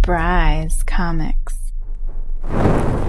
Bry's Comics.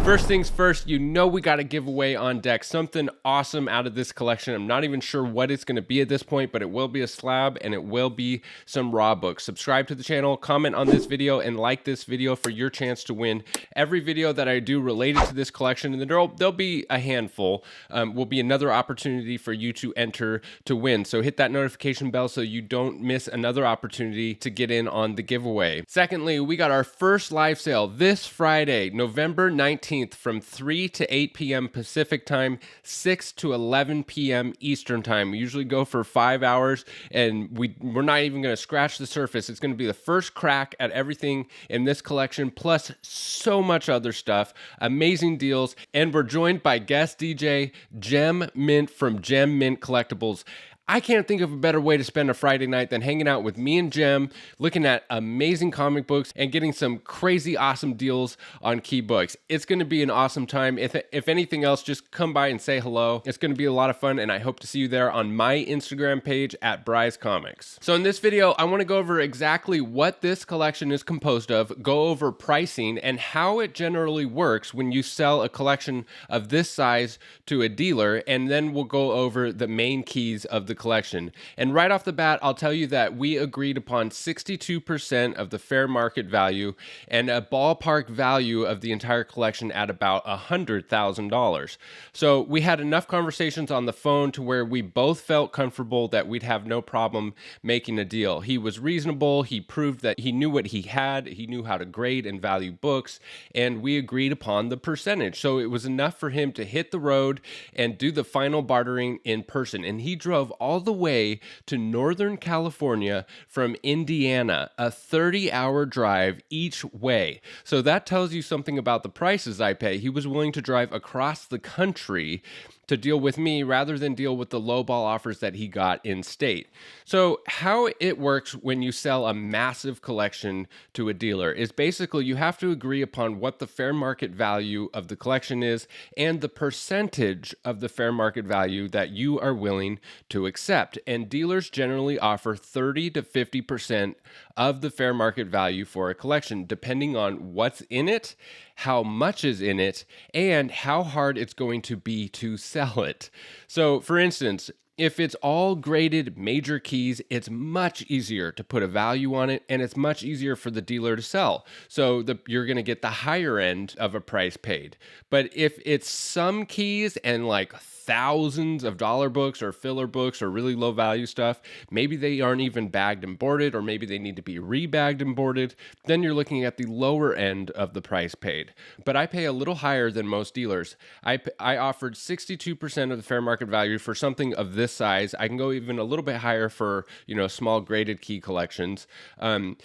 First things first, you know we got a giveaway on deck. Something awesome out of this collection. I'm not even sure what it's going to be at this point, but it will be a slab and it will be some raw books. Subscribe to the channel, comment on this video, and like this video for your chance to win. Every video that I do related to this collection, and there'll be a handful, will be another opportunity for you to enter to win. So hit that notification bell so you don't miss another opportunity to get in on the giveaway. Secondly, we got our first live sale this Friday, November 19th. From 3 to 8 p.m. Pacific time, 6 to 11 p.m. Eastern time. We usually go for 5 hours, and we're not even going to scratch the surface. It's going to be the first crack at everything in this collection, plus so much other stuff, amazing deals, and we're joined by guest DJ Gem Mint from Gem Mint Collectibles. I can't think of a better way to spend a Friday night than hanging out with me and Gem, looking at amazing comic books and getting some crazy awesome deals on key books. It's going to be an awesome time. If anything else, just come by and say hello. It's going to be a lot of fun, and I hope to see you there on my Instagram page at Bry's Comics. So in this video, I want to go over exactly what this collection is composed of, go over pricing, and how it generally works when you sell a collection of this size to a dealer, and then we'll go over the main keys of the collection. And right off the bat, I'll tell you that we agreed upon 62% of the fair market value and a ballpark value of the entire collection at about $100,000. So we had enough conversations on the phone to where we both felt comfortable that we'd have no problem making a deal. He was reasonable. He proved that he knew what he had. He knew how to grade and value books, and we agreed upon the percentage. So it was enough for him to hit the road and do the final bartering in person. And he drove all the way to Northern California from Indiana, a 30-hour drive each way. So that tells you something about the prices I pay. He was willing to drive across the country to deal with me rather than deal with the lowball offers that he got in state. So how it works when you sell a massive collection to a dealer is basically you have to agree upon what the fair market value of the collection is and the percentage of the fair market value that you are willing to accept. And dealers generally offer 30 to 50% of the fair market value for a collection, depending on what's in it, how much is in it, and how hard it's going to be to sell it. So, for instance, if it's all graded major keys, it's much easier to put a value on it, and it's much easier for the dealer to sell. So you're going to get the higher end of a price paid. But if it's some keys and like thousands of dollar books or filler books or really low value stuff, maybe they aren't even bagged and boarded, or maybe they need to be rebagged and boarded, then you're looking at the lower end of the price paid. But I pay a little higher than most dealers. I offered 62% of the fair market value for something of this size. I can go even a little bit higher for, small graded key collections. And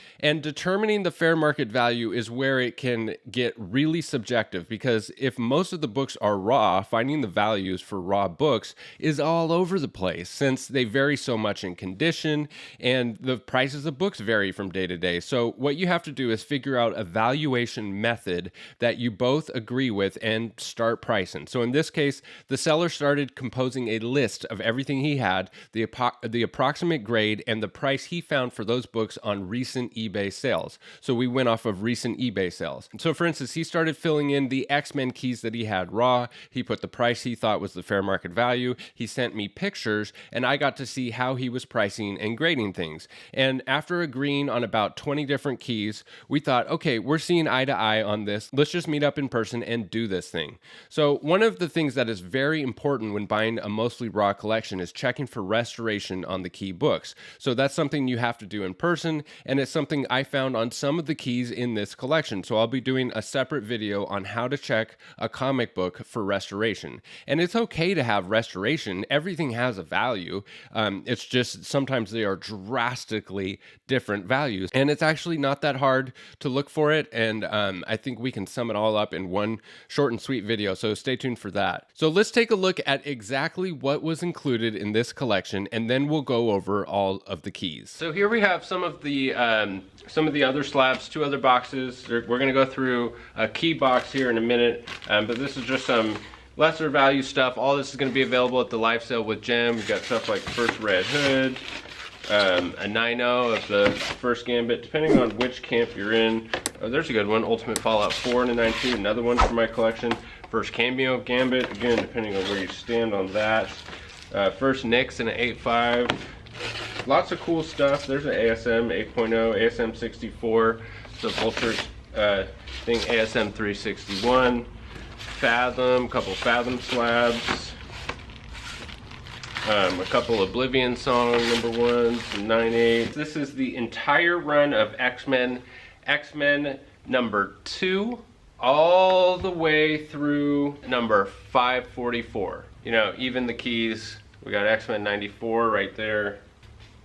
determining the fair market value is where it can get really subjective, because if most of the books are raw, finding the values for raw books is all over the place, since they vary so much in condition and the prices of books vary from day to day. So what you have to do is figure out a valuation method that you both agree with and start pricing. So in this case, the seller started composing a list of everything he had, the approximate grade, and the price he found for those books on recent eBay sales. So we went off of recent eBay sales. So for instance, he started filling in the X-Men keys that he had raw. He put the price he thought was the fair market value. He sent me pictures, and I got to see how he was pricing and grading things. And after agreeing on about 20 different keys, we thought, okay, we're seeing eye to eye on this. Let's just meet up in person and do this thing. So one of the things that is very important when buying a mostly raw collection is checking for restoration on the key books. So that's something you have to do in person, and it's something I found on some of the keys in this collection. So I'll be doing a separate video on how to check a comic book for restoration. And it's okay to have restoration. Everything has a value. It's just sometimes they are drastically different values, and it's actually not that hard to look for it. And I think we can sum it all up in one short and sweet video. So stay tuned for that. So let's take a look at exactly what was included in this collection, and then we'll go over all of the keys. So here we have some of the other slabs, 2 other boxes. We're going to go through a key box here in a minute, but this is just some lesser value stuff. All this is going to be available at the live sale with Gem. We've got stuff like First Red Hood, a 9.0 of the first Gambit, depending on which camp you're in. Oh, there's a good one, Ultimate Fallout 4 and a 9.2, another one for my collection. First Cameo Gambit, again, depending on where you stand on that. First Nyx and an 8.5. Lots of cool stuff. There's an ASM 8.0, ASM 64, the Vultures thing, ASM 361, Fathom, couple Fathom slabs, a couple Oblivion Song #1s, 9.8. This is the entire run of X-Men #2, all the way through number 544. You know, even the keys. We got X-Men 94 right there.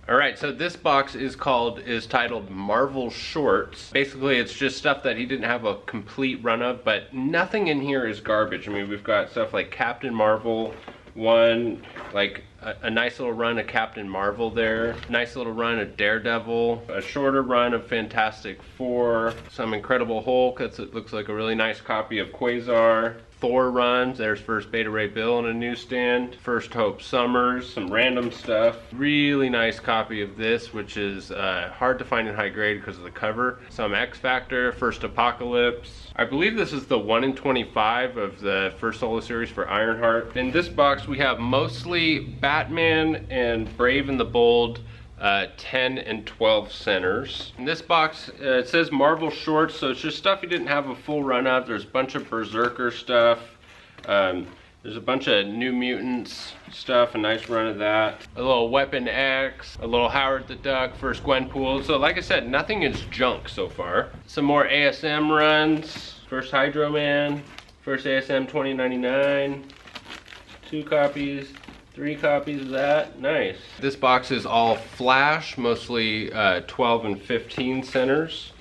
All right, so this box is titled Marvel Shorts. Basically, it's just stuff that he didn't have a complete run of, but nothing in here is garbage. I mean, we've got stuff like Captain Marvel 1, like a nice little run of Captain Marvel there, nice little run of Daredevil, a shorter run of Fantastic Four, some Incredible Hulk. It looks like a really nice copy of Quasar. Thor runs, there's first Beta Ray Bill on a newsstand, First Hope Summers, some random stuff. Really nice copy of this, which is hard to find in high grade because of the cover. Some X Factor, First Apocalypse. I believe this is the 1 in 25 of the first solo series for Ironheart. In this box we have mostly Batman and Brave and the Bold 10 and 12 centers. In this box, it says Marvel Shorts, so it's just stuff you didn't have a full run of. There's a bunch of Berserker stuff. There's a bunch of New Mutants stuff, a nice run of that. A little Weapon X, a little Howard the Duck, first Gwenpool. So like I said, nothing is junk so far. Some more ASM runs. First Hydro Man, first ASM 2099, 2 copies. 3 copies of that, nice. This box is all Flash, mostly 12 and 15 centers.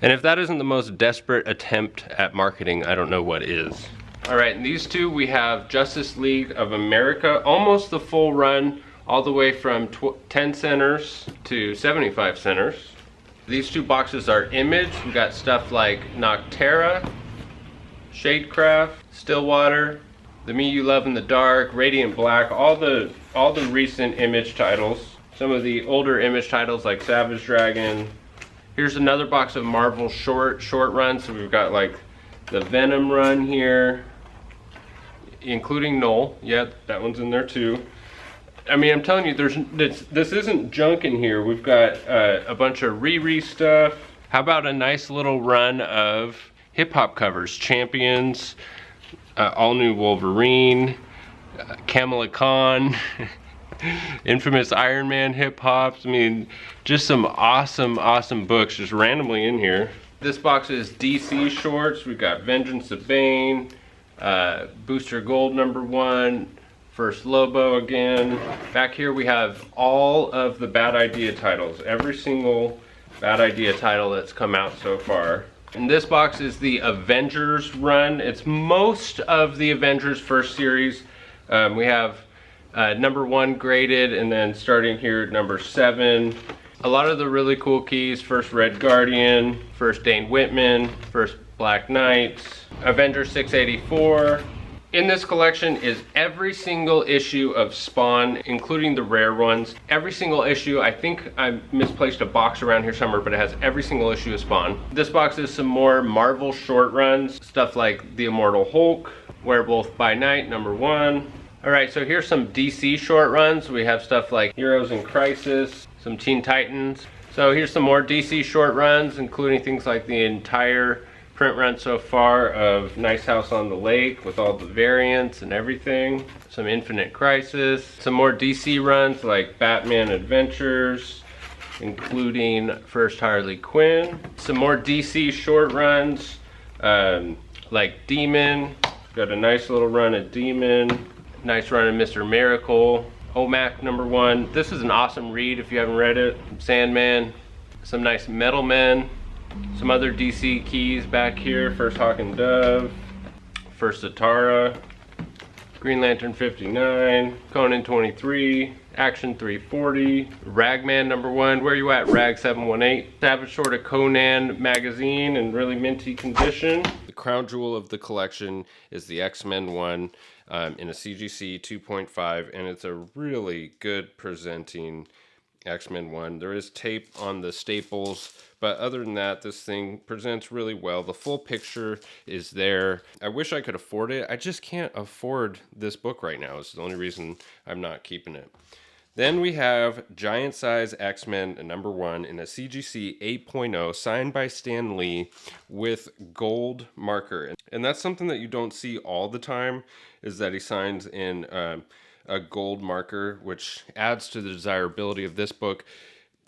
And if that isn't the most desperate attempt at marketing, I don't know what is. All right, in these two we have Justice League of America, almost the full run, all the way from 10 centers to 75 centers. These two boxes are Image. We got stuff like Noctera, Shadecraft, Stillwater, The Me You Love in the Dark, Radiant Black, all the recent Image titles. Some of the older Image titles like Savage Dragon. Here's another box of Marvel short runs. So we've got like the Venom run here, including Null. Yeah, that one's in there too. I mean, I'm telling you, this isn't junk in here. We've got a bunch of Riri stuff. How about a nice little run of hip hop covers? Champions, All New Wolverine, Kamala Khan, infamous Iron Man hip hops. I mean, just some awesome books just randomly in here. This box is DC shorts. We've got Vengeance of Bane, Booster Gold #1, First Lobo again. Back here we have all of the Bad Idea titles, every single Bad Idea title that's come out so far. And this box is the Avengers run. It's most of the Avengers first series. We have #1 graded, and then starting here at #7. A lot of the really cool keys: first Red Guardian, first Dane Whitman, first Black Knight, Avengers 684. In this collection is every single issue of Spawn, including the rare ones. Every single issue. I think I misplaced a box around here somewhere, but it has every single issue of Spawn. This box is some more Marvel short runs. Stuff like The Immortal Hulk, Werewolf by Night #1. Alright, so here's some DC short runs. We have stuff like Heroes in Crisis, some Teen Titans. So here's some more DC short runs, including things like the entire print run so far of Nice House on the Lake with all the variants and everything. Some Infinite Crisis. Some more DC runs like Batman Adventures, including first Harley Quinn. Some more DC short runs like Demon. Got a nice little run of Demon. Nice run of Mr. Miracle. OMAC #1. This is an awesome read if you haven't read it. Sandman. Some nice Metal Men. Some other DC keys back here. First Hawk and Dove. First Zatara. Green Lantern 59. Conan 23. Action 340. Ragman #1. Where you at, Rag 718? Savage Sword of Conan magazine in really minty condition. The crown jewel of the collection is the X-Men one. in a CGC 2.5, and it's a really good presenting X-Men 1. There is tape on the staples, but other than that, this thing presents really well. The full picture is there. I wish I could afford it. I just can't afford this book right now. It's the only reason I'm not keeping it. Then we have Giant Size X-Men #1 in a CGC 8.0 signed by Stan Lee with gold marker. And that's something that you don't see all the time, is that he signs in a gold marker, which adds to the desirability of this book.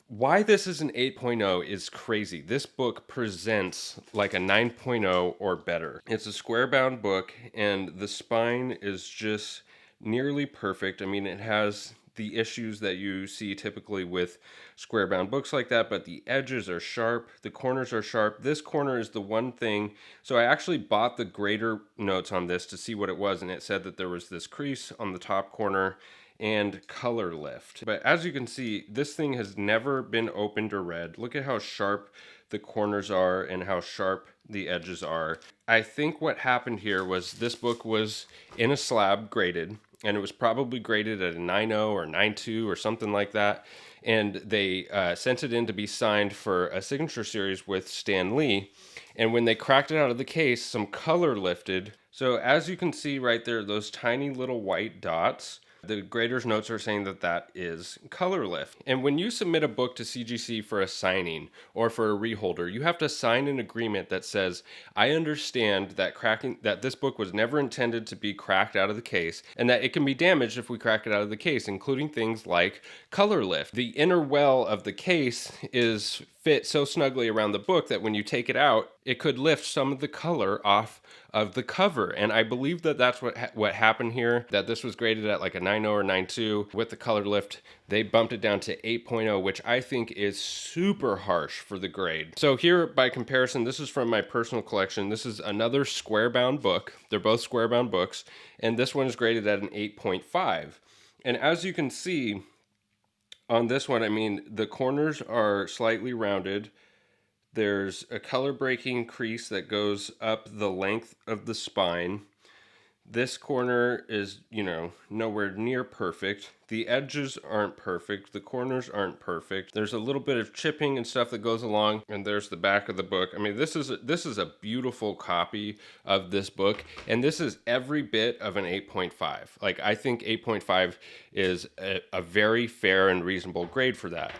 Why this is an 8.0 is crazy. This book presents like a 9.0 or better. It's a square bound book, and the spine is just nearly perfect. I mean, it has the issues that you see typically with square bound books like that, but the edges are sharp, the corners are sharp. This corner is the one thing. So I actually bought the grader notes on this to see what it was, and it said that there was this crease on the top corner and color lift. But as you can see, this thing has never been opened or read. Look at how sharp the corners are and how sharp the edges are. I think what happened here was this book was in a slab graded, and it was probably graded at a 9.0 or 9.2 or something like that. And they sent it in to be signed for a signature series with Stan Lee. And when they cracked it out of the case, some color lifted. So as you can see right there, those tiny little white dots, the grader's notes are saying that that is color lift. And when you submit a book to CGC for a signing or for a reholder, you have to sign an agreement that says, I understand that this book was never intended to be cracked out of the case, and that it can be damaged if we crack it out of the case, including things like color lift. The inner well of the case is fit so snugly around the book that when you take it out, it could lift some of the color off of the cover. And I believe that that's what happened here, that this was graded at like a 9.0 or 9.2 with the color lift. They bumped it down to 8.0, which I think is super harsh for the grade. So here, by comparison, this is from my personal collection. This is another square bound book. They're both square bound books, and this one is graded at an 8.5. And as you can see on this one, I mean, the corners are slightly rounded. There's a color breaking crease that goes up the length of the spine. This corner is, nowhere near perfect. The edges aren't perfect. The corners aren't perfect. There's a little bit of chipping and stuff that goes along. And there's the back of the book. I mean, this is a beautiful copy of this book. And this is every bit of an 8.5. Like, I think 8.5 is a very fair and reasonable grade for that.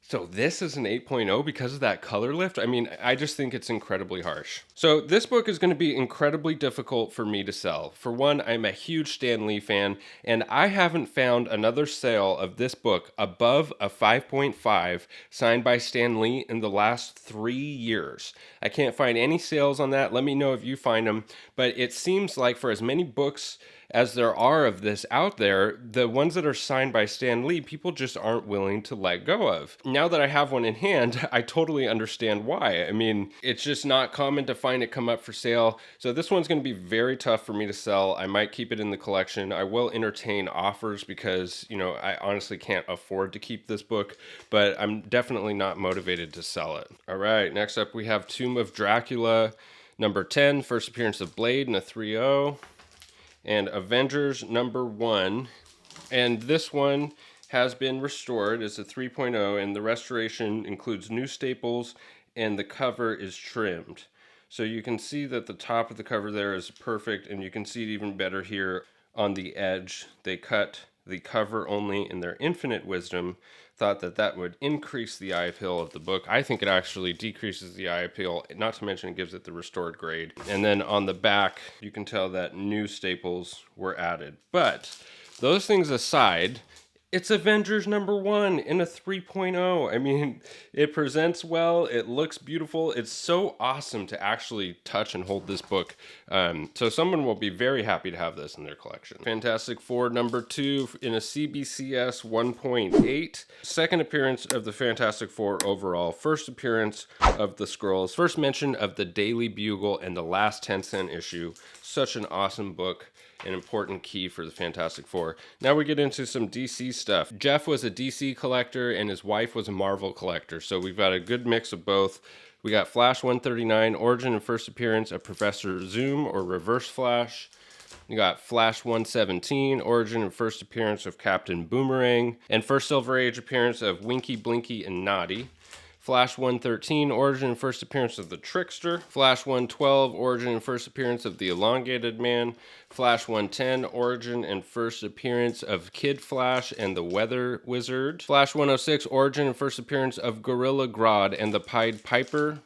So this is an 8.0 because of that color lift? I mean, I just think it's incredibly harsh. So this book is going to be incredibly difficult for me to sell. For one, I'm a huge Stan Lee fan, and I haven't found another sale of this book above a 5.5 signed by Stan Lee in the last 3 years. I can't find any sales on that. Let me know if you find them. But it seems like for as many books as there are of this out there, the ones that are signed by Stan Lee, people just aren't willing to let go of. Now that I have one in hand, I totally understand why. I mean, it's just not common to find it come up for sale. So this one's going to be very tough for me to sell. I might keep it in the collection. I will entertain offers because, I honestly can't afford to keep this book, but I'm definitely not motivated to sell it. All right, next up we have Tomb of Dracula, #10, first appearance of Blade in a 3.0. And Avengers #1, and this one has been restored. It's a 3.0, and the restoration includes new staples, and the cover is trimmed. So you can see that the top of the cover there is perfect, and you can see it even better here on the edge. They cut the cover only in their infinite wisdom, thought that would increase the eye appeal of the book. I think it actually decreases the eye appeal, not to mention it gives it the restored grade. And then on the back, you can tell that new staples were added. But those things aside, it's Avengers #1 in a 3.0. I mean, it presents well. It looks beautiful. It's so awesome to actually touch and hold this book. So someone will be very happy to have this in their collection. Fantastic Four #2 in a CBCS 1.8. Second appearance of the Fantastic Four overall. First appearance of the Skrulls. First mention of the Daily Bugle and the last 10-cent issue. Such an awesome book. An important key for the Fantastic Four. Now we get into some DC stuff. Jeff was a DC collector and his wife was a Marvel collector, so we've got a good mix of both. We got Flash 139, origin and first appearance of Professor Zoom or Reverse Flash. You got Flash 117, origin and first appearance of Captain Boomerang, and first Silver Age appearance of Winky, Blinky, and Naughty. Flash 113, origin and first appearance of the Trickster. Flash 112, origin and first appearance of the Elongated Man. Flash 110, origin and first appearance of Kid Flash and the Weather Wizard. Flash 106, origin and first appearance of Gorilla Grodd and the Pied Piper.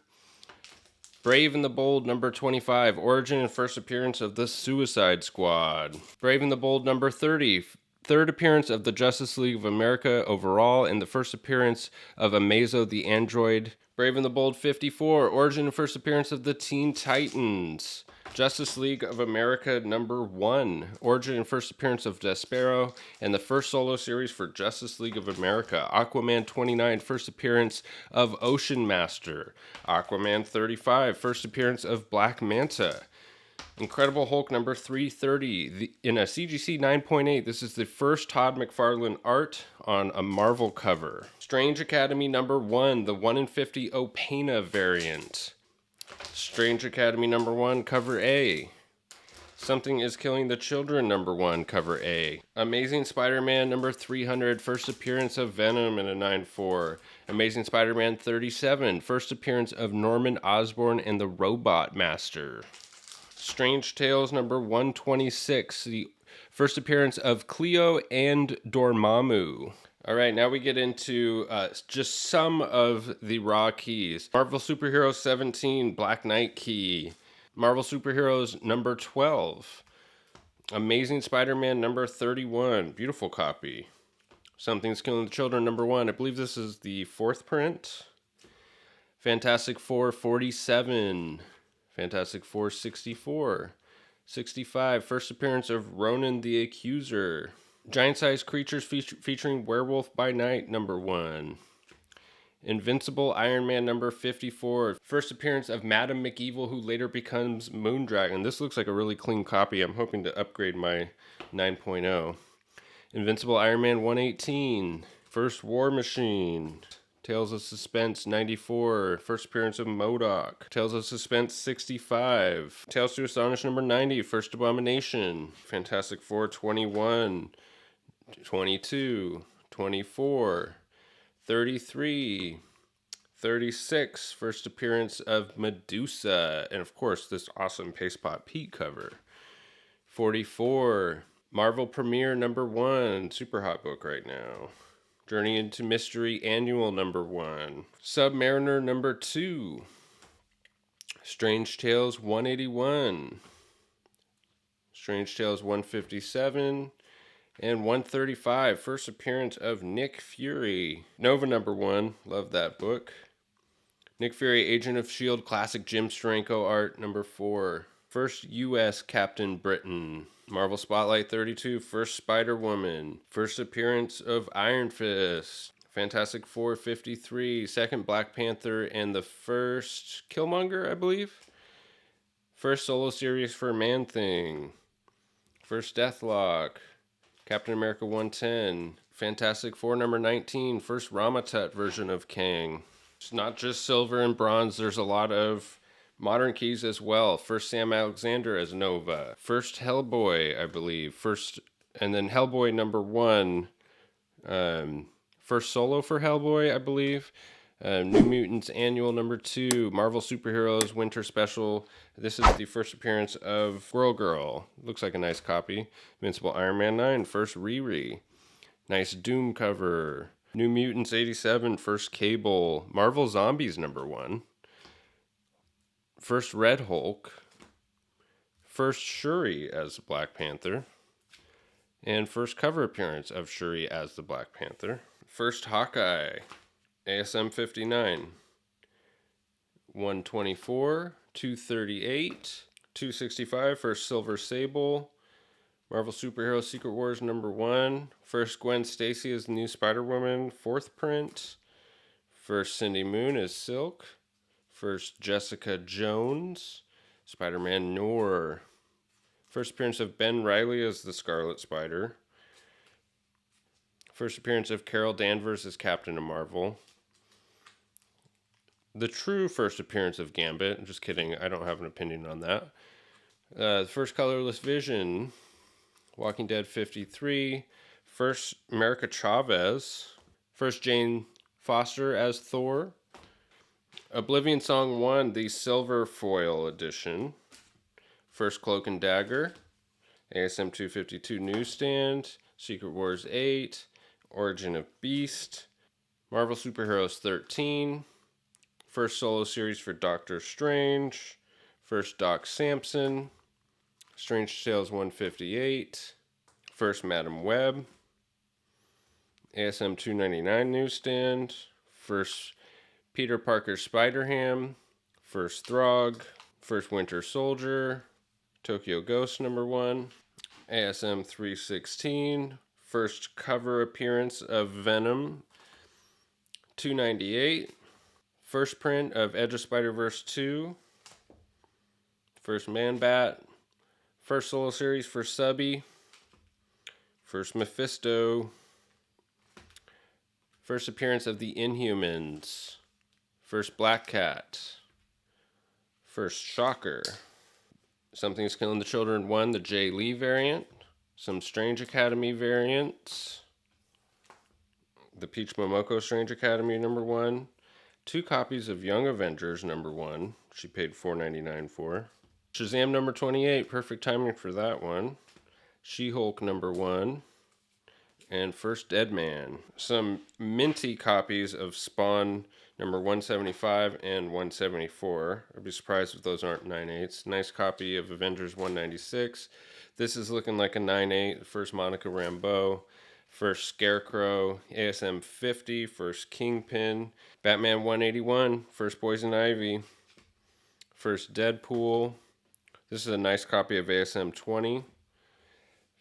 Brave and the Bold number 25, origin and first appearance of the Suicide Squad. Brave and the Bold number 30, third appearance of the Justice League of America overall, and the first appearance of Amazo the Android. Brave and the Bold 54, origin and first appearance of the Teen Titans. Justice League of America number 1, origin and first appearance of Despero, and the first solo series for Justice League of America. Aquaman 29, first appearance of Ocean Master. Aquaman 35, first appearance of Black Manta. Incredible Hulk number 330, in a CGC 9.8, this is the first Todd McFarlane art on a Marvel cover. Strange Academy number 1, the 1 in 50 Opena variant. Strange Academy number 1, cover A. Something is Killing the Children number 1, cover A. Amazing Spider-Man number 300, first appearance of Venom in a 9.4. Amazing Spider-Man 37, first appearance of Norman Osborn and the Robot Master. Strange Tales number 126, the first appearance of Cleo and Dormammu. All right, now we get into just some of the raw keys. Marvel Superheroes 17, Black Knight key. Marvel Superheroes number 12. Amazing Spider-Man number 31, beautiful copy. Something's Killing the Children number 1, I believe this is the 4th print. Fantastic Four 47. Fantastic Four 64. 65, first appearance of Ronan the Accuser. Giant-sized creatures featuring Werewolf by Night number 1. Invincible Iron Man number 54. First appearance of Madam McEvil, who later becomes Moondragon. This looks like a really clean copy. I'm hoping to upgrade my 9.0. Invincible Iron Man 118. First War Machine. Tales of Suspense 94. First appearance of MODOK. Tales of Suspense 65. Tales to Astonish number 90. First Abomination. Fantastic Four 21. 22. 24. 33. 36. First appearance of Medusa. And of course, this awesome Paste Pot Pete cover. 44. Marvel Premiere number 1. Super hot book right now. Journey into Mystery Annual number 1. Submariner number 2. Strange Tales 181. Strange Tales 157. And 135. First appearance of Nick Fury. Nova number 1. Love that book. Nick Fury, Agent of S.H.I.E.L.D. Classic Jim Steranko art number 4. First U.S. Captain Britain. Marvel Spotlight 32, first Spider-Woman. First appearance of Iron Fist. Fantastic Four 53, second Black Panther, and the first Killmonger, I believe. First solo series for Man-Thing. First Deathlock. Captain America 110. Fantastic Four number 19, first Ramatut version of Kang. It's not just silver and bronze, there's a lot of modern keys as well. First Sam Alexander as Nova. First Hellboy, I believe. And then Hellboy number 1. First solo for Hellboy, I believe. New Mutants Annual number 2. Marvel Superheroes Winter Special. This is the first appearance of Squirrel Girl. Looks like a nice copy. Invincible Iron Man 9. First Riri. Nice Doom cover. New Mutants 87. First Cable. Marvel Zombies number 1. First Red Hulk, first Shuri as Black Panther, and first cover appearance of Shuri as the Black Panther. First Hawkeye, ASM 59, 124, 238, 265, first Silver Sable, Marvel Superheroes Secret Wars number 1, first Gwen Stacy as the new Spider-Woman, 4th print, first Cindy Moon as Silk, first Jessica Jones, Spider-Man Noir. First appearance of Ben Reilly as the Scarlet Spider. First appearance of Carol Danvers as Captain of Marvel. The true first appearance of Gambit. Just kidding, I don't have an opinion on that. The first colorless Vision, Walking Dead 53, first America Chavez, first Jane Foster as Thor, Oblivion Song 1, the Silver Foil Edition, first Cloak and Dagger, ASM 252 Newsstand, Secret Wars 8, Origin of Beast, Marvel Superheroes 13, first solo series for Doctor Strange, first Doc Samson, Strange Tales 158, first Madam Web, ASM 299 Newsstand, first Peter Parker Spider-Ham, first Throg, first Winter Soldier, Tokyo Ghost #1, ASM 316, first cover appearance of Venom 298, first print of Edge of Spider-Verse 2, first Man-Bat, first solo series for Subby, first Mephisto, first appearance of the Inhumans, first Black Cat, first Shocker, Something's Killing the Children 1, the Jay Lee variant, some Strange Academy variants, the Peach Momoko Strange Academy #1, 2 copies of Young Avengers #1, she paid $4.99 for, Shazam #28, perfect timing for that one, She-Hulk #1, and first Deadman. Some minty copies of Spawn #175 and 174. I'd be surprised if those aren't 9/8s. Nice copy of Avengers 196. This is looking like a 9/8. First Monica Rambeau, first Scarecrow, ASM 50, first Kingpin, Batman 181, first Poison Ivy, first Deadpool. This is a nice copy of ASM 20.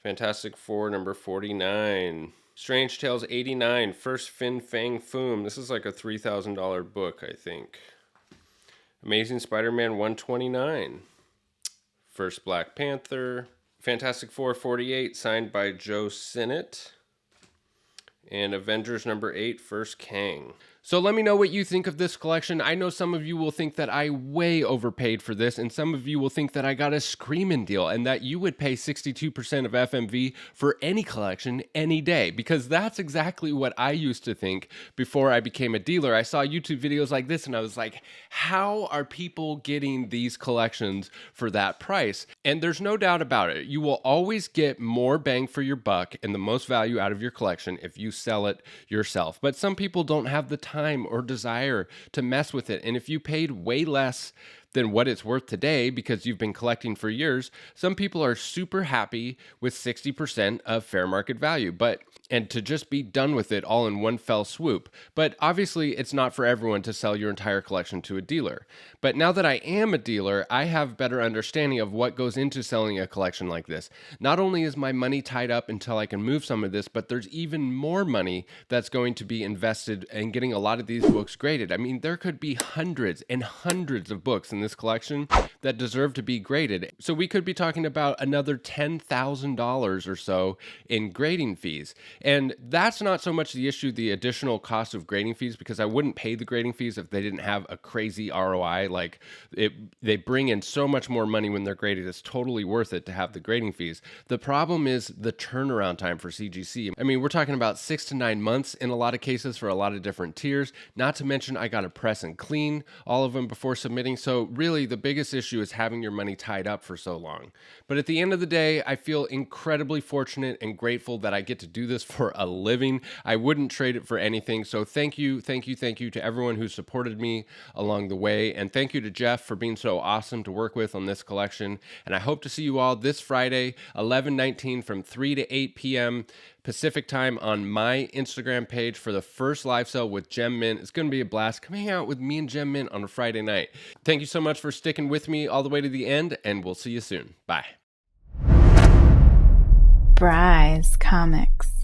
Fantastic Four #49. Strange Tales 89, first Fin Fang Foom. This is like a $3,000 book, I think. Amazing Spider-Man 129. First Black Panther. Fantastic Four 48, signed by Joe Sinnott. And Avengers #8, first Kang. So let me know what you think of this collection. I know some of you will think that I way overpaid for this, and some of you will think that I got a screaming deal and that you would pay 62% of FMV for any collection any day, because that's exactly what I used to think before I became a dealer. I saw YouTube videos like this and I was like, how are people getting these collections for that price? And there's no doubt about it. You will always get more bang for your buck and the most value out of your collection if you sell it yourself. But some people don't have the time or desire to mess with it. And if you paid way less than what it's worth today because you've been collecting for years, some people are super happy with 60% of fair market value, and to just be done with it all in one fell swoop. But obviously it's not for everyone to sell your entire collection to a dealer. But now that I am a dealer, I have better understanding of what goes into selling a collection like this. Not only is my money tied up until I can move some of this, but there's even more money that's going to be invested in getting a lot of these books graded. I mean, there could be hundreds and hundreds of books in this collection that deserve to be graded. So we could be talking about another $10,000 or so in grading fees. And that's not so much the issue, the additional cost of grading fees, because I wouldn't pay the grading fees if they didn't have a crazy ROI. Like they bring in so much more money when they're graded. It's totally worth it to have the grading fees. The problem is the turnaround time for CGC. I mean, we're talking about 6 to 9 months in a lot of cases for a lot of different tiers. Not to mention I got to press and clean all of them before submitting. So really the biggest issue is having your money tied up for so long. But at the end of the day, I feel incredibly fortunate and grateful that I get to do this for a living. I wouldn't trade it for anything. So thank you to everyone who supported me along the way. And thank you to Jeff for being so awesome to work with on this collection. And I hope to see you all this Friday, 11/19 from 3 to 8 p.m. Pacific time on my Instagram page for the first live sale with Gem Mint. It's going to be a blast. Come hang out with me and Gem Mint on a Friday night. Thank you so much for sticking with me all the way to the end, and we'll see you soon. Bye. Bry's Comics.